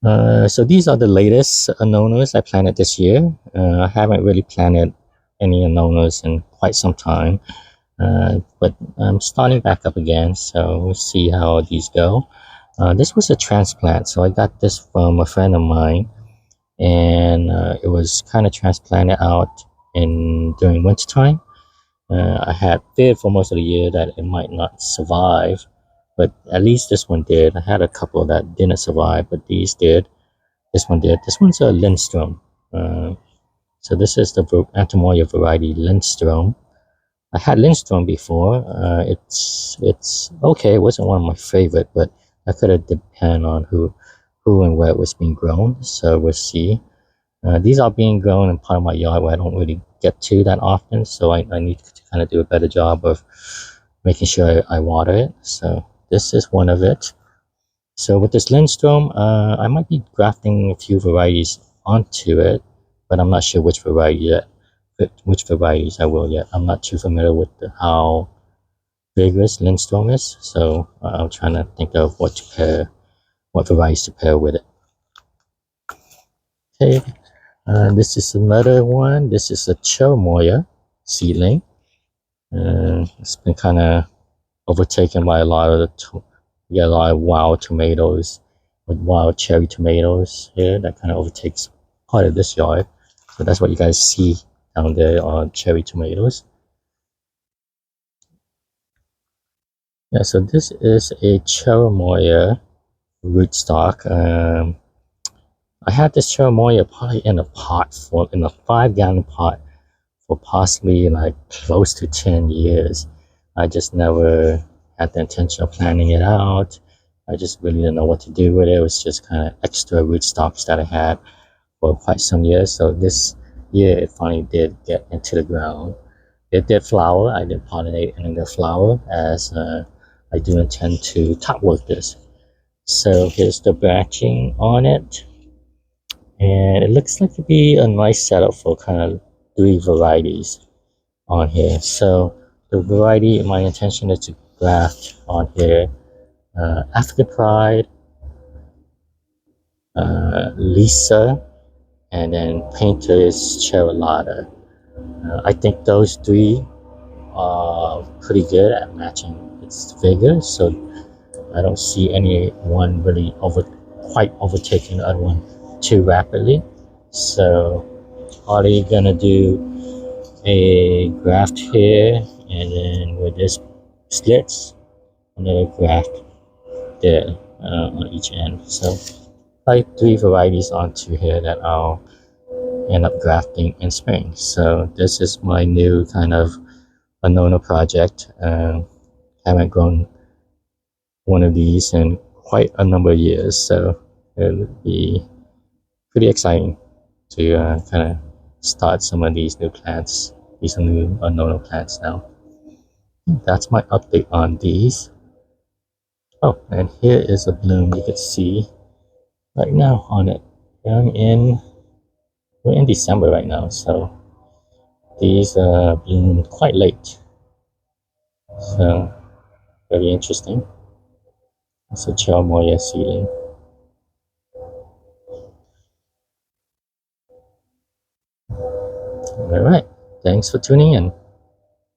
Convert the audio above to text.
So these are the latest Annonas I planted this year. I haven't really planted any Annonas in quite some time, but I'm starting back up again, so we'll see how these go. This was a transplant, so I got this from a friend of mine, and it was kind of transplanted out in during wintertime. I had feared for most of the year that it might not survive, but at least this one did. I had a couple that didn't survive, but these did. This one did. This one's a Lindstrom. Uh, so this is the Antomoria variety Lindstrom. I had Lindstrom before. It's okay. It wasn't one of my favorite, but that could have depend on who and where it was being grown. So we'll see. These are being grown in part of my yard where I don't really get to that often, so I need to kind of do a better job of making sure I water it. So this is one of it. So with this Lindstrom, I might be grafting a few varieties onto it, but I'm not sure which varieties I will yet. I'm not too familiar with how vigorous Lindstrom is, so I'm trying to think of what varieties to pair with it. Okay, this is another one. This is a Cherimoya seedling. It's been kind of overtaken by a lot of a lot of wild tomatoes with wild cherry tomatoes here that kind of overtakes part of this yard. So that's what you guys see down there are cherry tomatoes. Yeah, so this is a Cherimoya rootstock. I had this Cherimoya probably in a pot in a 5 gallon pot for possibly like close to 10 years. I just never had the intention of planning it out. I just really didn't know what to do with it. It was just kind of extra rootstocks that I had for quite some years. So this year it finally did get into the ground. It did flower. I did pollinate and it did flower as I do intend to top work this. So here's the batching on it. And it looks like to be a nice setup for kind of 3 varieties on here. So the variety, my intention is to graft on here African Pride, Lisa, and then Painter is Charlotta. I think those 3 are pretty good at matching its vigor, so I don't see any one really quite overtaking the other one too rapidly. So probably gonna do a graft here, and then with this slits, another graft there on each end. So like 3 varieties onto here that I'll end up grafting in spring. So this is my new kind of Annona project. Haven't grown one of these in quite a number of years, so it'll be pretty exciting to kind of start some of these new plants, these new Annona plants now. That's my update on these. Oh, and here is a bloom you could see right now on it. We're in December right now, so these bloom quite late. So very interesting. It's a Cherimoya seedling. All right. Thanks for tuning in.